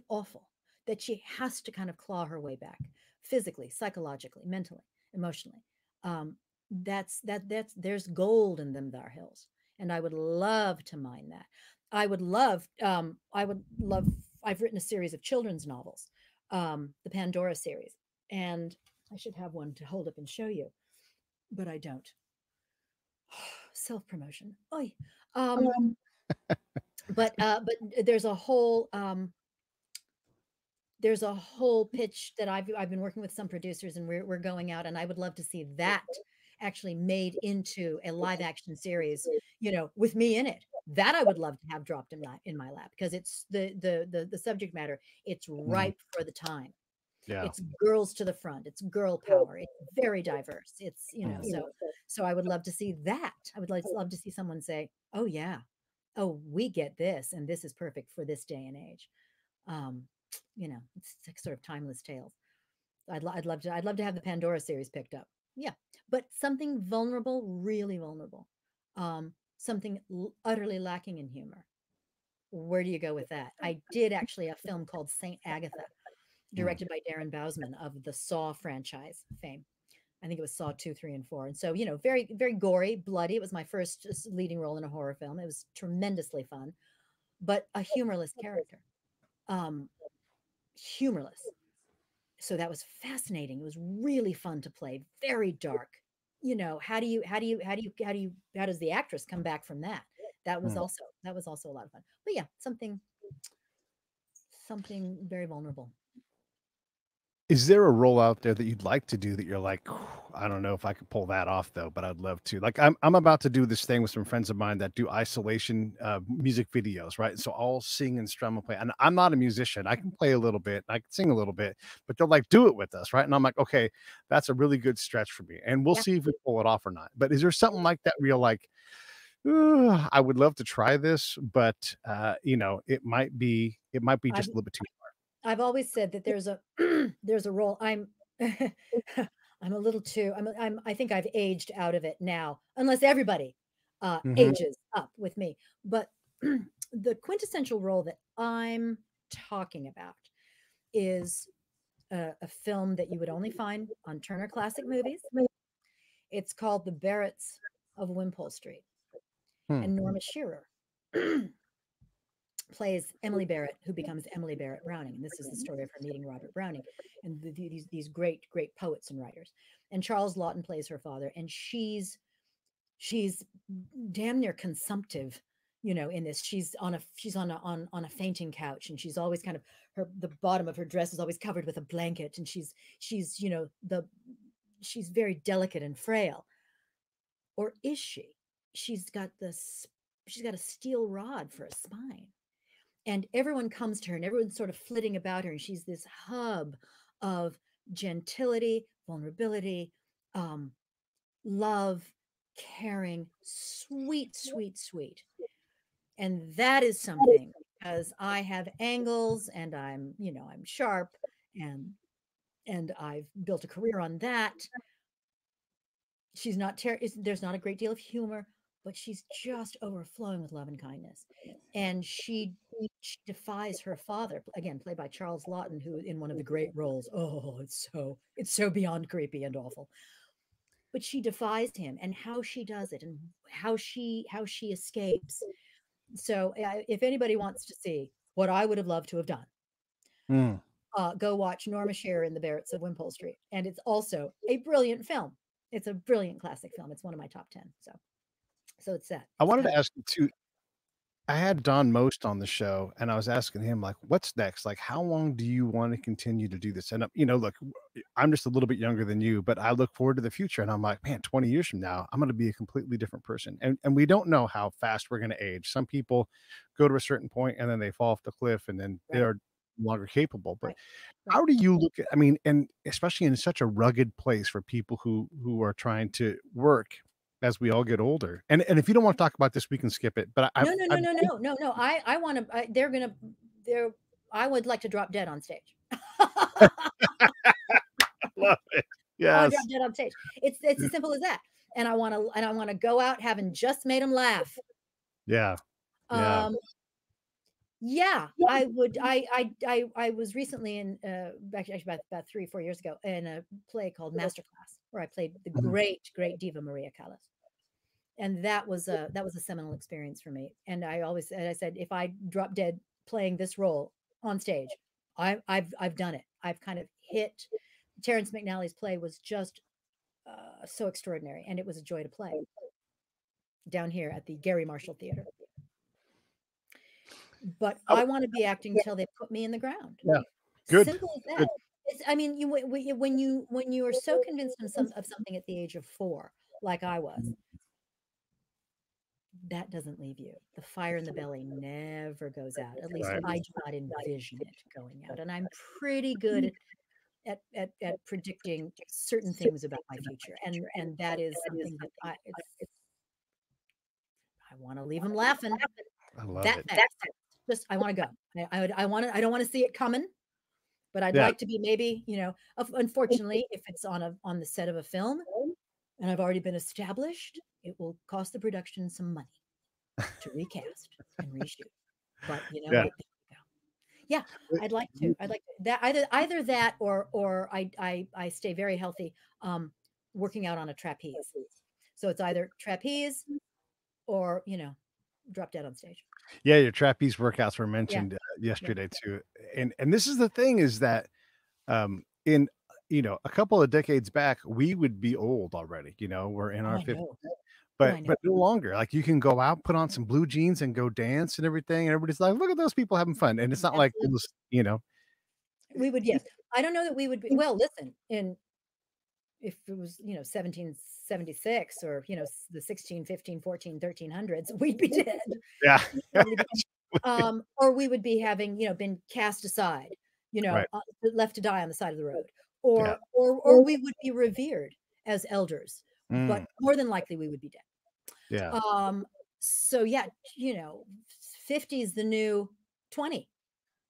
awful, that she has to kind of claw her way back, physically, psychologically, mentally, emotionally. That's there's gold in them thar hills, and I would love to mine that. I would love. I've written a series of children's novels, the Pandora series, and I should have one to hold up and show you, but I don't. Self promotion. Oy. But there's a whole pitch that I've been working with some producers, and we're going out, and I would love to see that actually made into a live action series, with me in it. That I would love to have dropped in my lap, because it's the subject matter. It's ripe for the time. Yeah. It's girls to the front. It's girl power. It's very diverse. It's, so I would love to see that. I would love to see someone say, oh yeah, oh, we get this, and this is perfect for this day and age. It's like sort of timeless tales. I'd love to have the Pandora series picked up. Yeah, but something vulnerable, really vulnerable, something utterly lacking in humor. Where do you go with that? I did actually a film called Saint Agatha, directed by Darren Bousman of the Saw franchise fame. I think it was Saw 2, 3, and 4. And so, very, very gory, bloody. It was my first leading role in a horror film. It was tremendously fun, but a humorless character. Humorless. So that was fascinating. It was really fun to play. Very dark. How does the actress come back from that? That was also a lot of fun. But yeah, something very vulnerable. Is there a role out there that you'd like to do that you're like, I don't know if I could pull that off though, but I'd love to. Like I'm about to do this thing with some friends of mine that do isolation music videos, right? So I'll sing and strum and play. And I'm not a musician. I can play a little bit, I can sing a little bit, but they're like, do it with us, right? And I'm like, okay, that's a really good stretch for me. And we'll Yeah. see if we pull it off or not. But is there something like that where you're like, "Ugh, I would love to try this, but you know, it might be I've just a little bit too I've always said that there's a there's a role. I'm a little too I think I've aged out of it now, unless everybody far." ages up with me. But the quintessential role that I'm talking about is a film that you would only find on Turner Classic Movies. It's called The Barretts of Wimpole Street, Hmm. and Norma Shearer plays Emily Barrett, who becomes Emily Barrett Browning. And this is the story of her meeting Robert Browning and these great, great poets and writers. And Charles Lawton plays her father, and she's damn near consumptive, you know, in this. She's on a fainting couch, and she's always kind of the bottom of her dress is always covered with a blanket, and she's you know she's very delicate and frail. Or is she? She's got she's got a steel rod for a spine, and everyone comes to her and everyone's sort of flitting about her, and she's this hub of gentility, vulnerability, um, love, caring, sweet, sweet, sweet. And that is something, because I have angles and I'm, you know, I'm sharp, and I've built a career on that. She's not there's not a great deal of humor, but she's just overflowing with love and kindness. And she defies her father, again played by Charles Lawton, who in one of the great roles. Oh, it's so beyond creepy and awful. But she defies him, and how she does it, and how she escapes. So if anybody wants to see what I would have loved to have done, Hmm. go watch Norma Shearer in The Barretts of Wimpole Street. And it's also a brilliant film. It's a brilliant classic film. It's one of my top 10. So it's that. I It's wanted kind to of ask you too. I had Don Most on the show, and I was asking him, like, "What's next? Like, how long do you want to continue to do this?" And you know, look, I'm just a little bit younger than you, but I look forward to the future, and I'm like, man, 20 years from now, I'm going to be a completely different person. And we don't know how fast we're going to age. Some people go to a certain point and then they fall off the cliff, and then right, they're no longer capable. But right, right. how do you look at? I mean, and especially in such a rugged place for people who are trying to work as we all get older. And if you don't want to talk about this, we can skip it. But No, no, no, no, no, no, no. I want to. They're. I would like to drop dead on stage. love it. I want to drop Yes. dead on stage. It's as simple as that. And I want to go out having just made them laugh. Yeah. Yeah. Um, Yeah, I would. I was recently in actually about 3 or 4 years ago in a play called Masterclass, where I played the Mhm. great diva Maria Callas, and that was a seminal experience for me. And I said, if I drop dead playing this role on stage, I've done it. I've kind of hit. Terrence McNally's play was just so extraordinary, and it was a joy to play down here at the Garry Marshal Theatre. But Oh, I want to be acting till they put me in the ground. yeah. Good. Simple as Good. that. I mean, when you are so convinced of something at the age of 4, like I was, that doesn't leave you. The fire in the belly never goes out. At least Right. I do not envision it going out. And I'm pretty good at predicting certain things about my future. And that is something that I want to leave them laughing. I love That it. fast. Just I want to go. I don't want to see it coming. But I'd Yeah. like to be, maybe, you know, unfortunately, if it's on the set of a film and I've already been established, it will cost the production some money to recast and reshoot. But you know Yeah. what? Yeah, I'd like to. I'd like that, either that, or I stay very healthy, working out on a trapeze. So it's either trapeze or, you know, drop dead on stage. Yeah, your trapeze workouts were Yeah, mentioned, yeah. yesterday too. And this is the thing is that, in, you know, a couple of decades back, we would be old already, you know, we're in Oh, our I 50s, know. Oh, I know. but no longer. Like, you can go out, put on some blue jeans and go dance and everything, and everybody's like, "Look at those people having fun." And it's not like it Absolutely. was, you know, We would, yes. I don't know that we would be, well, listen, if it was, 1776 or, the 16, 15, 14, 1300s, we'd be dead. Yeah. Or we would be having, been cast aside, Right. left to die on the side of the road, Yeah. or we would be revered as elders, but Mm. more than likely we would be dead. Yeah. So yeah, 50 is the new 20,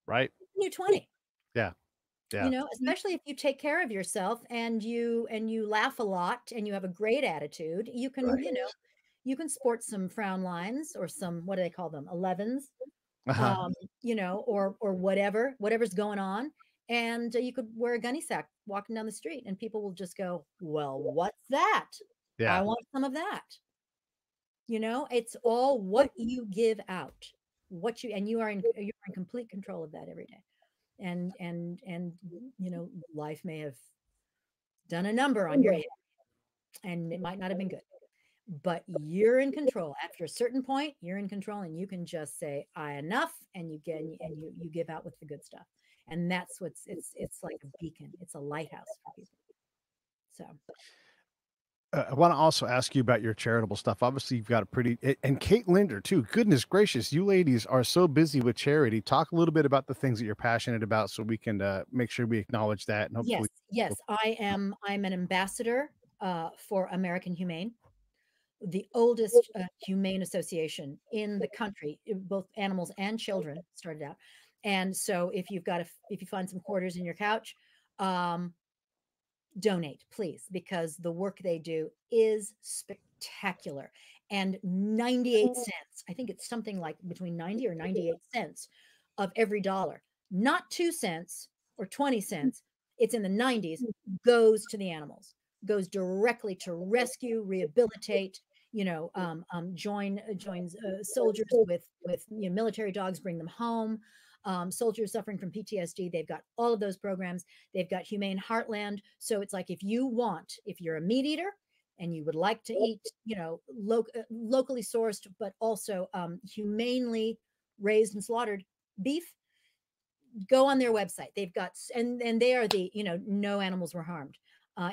Right. new 20. Yeah. Yeah. Especially if you take care of yourself and you laugh a lot and you have a great attitude, you can, Right. you can sport some frown lines or some, what do they call them? 11s, Uh-huh. or whatever's going on. And you could wear a gunny sack walking down the street and people will just go, well, what's that? I Yeah. want some of that. It's all what you give out, and you're in complete control of that every day. And life may have done a number on your head and it might not have been good, but you're in control. After a certain point, you're in control and you can just say, enough, and you give out with the good stuff. And that's it's like a beacon. It's a lighthouse for people. So I want to also ask you about your charitable stuff. Obviously, you've got a pretty, and Kate Linder too. Goodness gracious, you ladies are so busy with charity. Talk a little bit about the things that you're passionate about, so we can make sure we acknowledge that. And hopefully, yes, I'm an ambassador for American Humane, the oldest humane association in the country. Both animals and children started out. And so if you find some quarters in your couch, donate, please, because the work they do is spectacular. And 98 cents, I think it's something like between 90 or 98 cents of every dollar, not 2 cents or 20 cents, it's in the 90s, goes to the animals, goes directly to rescue, rehabilitate, joins soldiers with military dogs, bring them home. Soldiers suffering from PTSD, they've got all of those programs. They've got Humane Heartland. So it's like, if you're a meat eater and you would like to eat, locally sourced, but also humanely raised and slaughtered beef, go on their website. They've got, and they are the, no animals were harmed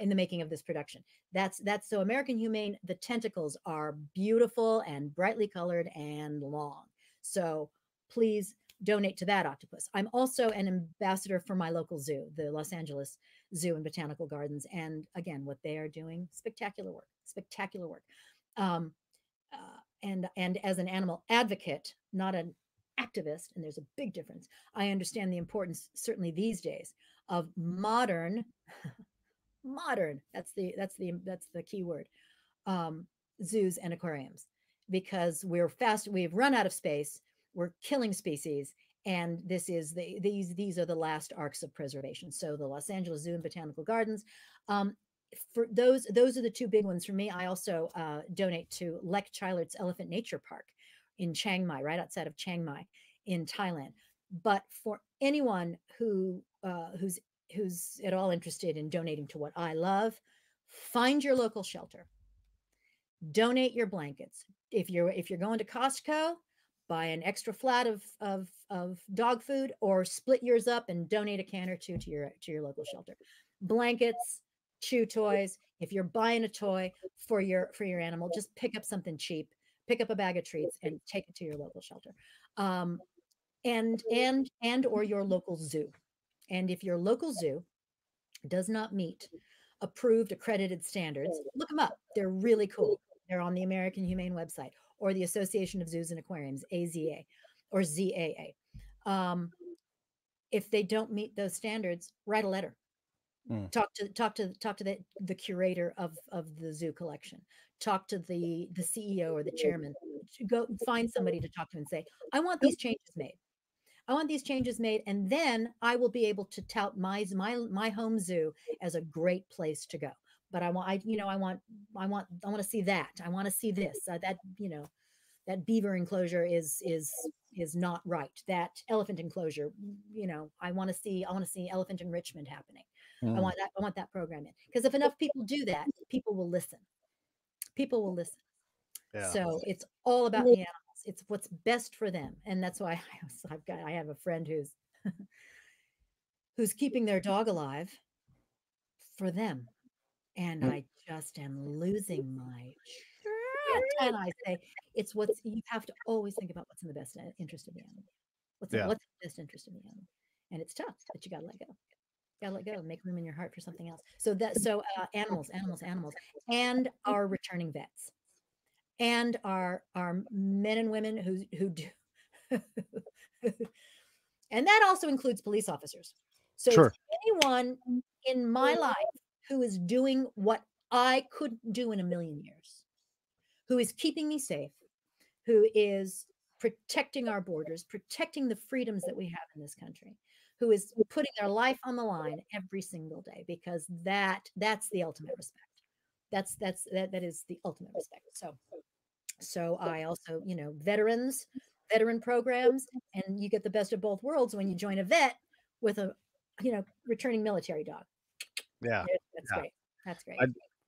in the making of this production. That's so American Humane, the tentacles are beautiful and brightly colored and long. So please donate to that octopus. I'm also an ambassador for my local zoo, the Los Angeles Zoo and Botanical Gardens. And again, what they are doing, spectacular work. And as an animal advocate, not an activist, and there's a big difference, I understand the importance, certainly these days, of modern, that's the key word, zoos and aquariums, because we've run out of space, we're killing species, and these are the last arcs of preservation. So the Los Angeles Zoo and Botanical Gardens, for those are the two big ones for me. I also donate to Lek Chailart's Elephant Nature Park in Chiang Mai, right outside of Chiang Mai in Thailand. But for anyone who's at all interested in donating to what I love, find your local shelter. Donate your blankets. If you're going to Costco, buy an extra flat of dog food, or split yours up and donate a can or two to your local shelter. Blankets, chew toys. If you're buying a toy for your animal, just pick up something cheap, pick up a bag of treats and take it to your local shelter. And or your local zoo. And if your local zoo does not meet approved accredited standards, look them up. They're really cool. They're on the American Humane website or the Association of Zoos and Aquariums, AZA or ZAA. If they don't meet those standards, write a letter. Talk to the curator of the zoo collection. Talk to the CEO or the chairman. Go find somebody to talk to and say, I want these changes made. I want these changes made, and then I will be able to tout my home zoo as a great place to go. But I want to see that. I want to see this. That beaver enclosure is not right. That elephant enclosure, I want to see elephant enrichment happening. I want that program in, because if enough people do that, people will listen. Yeah. So it's all about the animals. It's what's best for them. And that's why I have a friend who's who's keeping their dog alive for them. And I just am losing my shit. And I say, you have to always think about what's in the best interest of the animal. What's in the best interest of the animal. And it's tough, but you got to let go. Got to let go, make room in your heart for something else. So animals, and our returning vets, and our men and women who do, and that also includes police officers. So sure. Anyone in my life who is doing what I couldn't do in a million years, who is keeping me safe, who is protecting our borders, protecting the freedoms that we have in this country, who is putting their life on the line every single day, because that's the ultimate respect. That is the ultimate respect. So I also, veteran programs, and you get the best of both worlds when you join a vet with a, returning military dog. Yeah. That's great. That's great.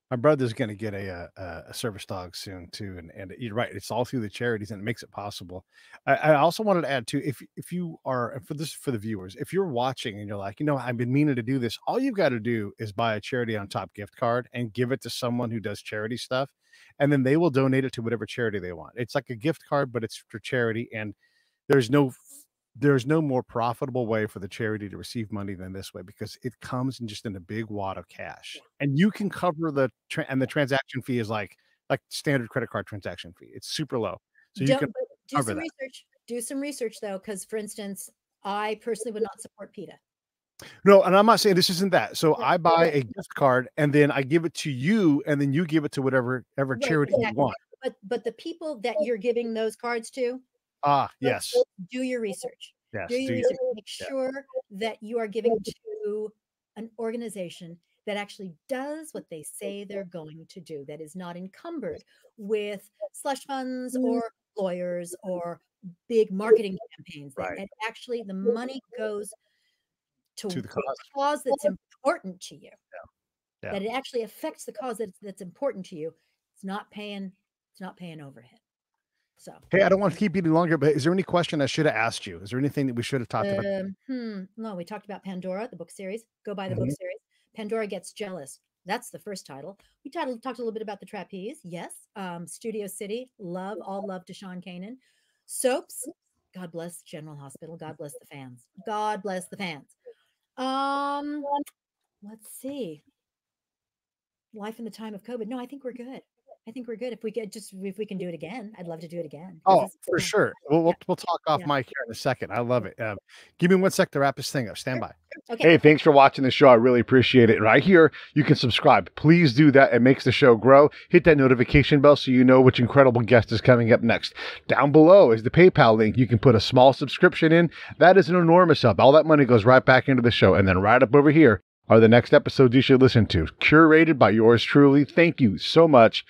My brother's going to get a service dog soon too, and you're right. It's all through the charities, and it makes it possible. I also wanted to add too, if you are, for the viewers, if you're watching and you're like, I've been meaning to do this, all you've got to do is buy a Charity on Top gift card and give it to someone who does charity stuff, and then they will donate it to whatever charity they want. It's like a gift card, but it's for charity, and there's no more profitable way for the charity to receive money than this way, because it comes in a big wad of cash, and you can cover the transaction fee is like standard credit card transaction fee. It's super low. So you can do some research. Do some research though, because for instance, I personally would not support PETA. No, and I'm not saying this isn't that. So I buy a gift card and then I give it to you, and then you give it to whatever charity you want. But the people that you're giving those cards to, yes, do your research. Yes, do your research. Make sure that you are giving to an organization that actually does what they say they're going to do, that is not encumbered with slush funds or lawyers or big marketing campaigns. Right. And actually the money goes to the cause that's important to you. Yeah. That it actually affects the cause that's important to you. It's not paying overhead. So, hey, I don't want to keep you any longer, but is there any question I should have asked you? Is there anything that we should have talked about? No, we talked about Pandora, the book series. Go buy the book series. Pandora Gets Jealous. That's the first title. We talked a little bit about the trapeze. Yes. Studio City. All love to Sean Kanan. Soaps. God bless General Hospital. God bless the fans. God bless the fans. Let's see. Life in the time of COVID. No, I think we're good. If we can do it again, I'd love to do it again. Oh, for sure. We'll talk off mic here in a second. I love it. Give me 1 sec to wrap this thing up. Stand by. Okay. Hey, thanks for watching the show. I really appreciate it. Right here, you can subscribe. Please do that. It makes the show grow. Hit that notification bell so you know which incredible guest is coming up next. Down below is the PayPal link. You can put a small subscription in. That is an enormous help. All that money goes right back into the show. And then right up over here are the next episodes you should listen to, curated by yours truly. Thank you so much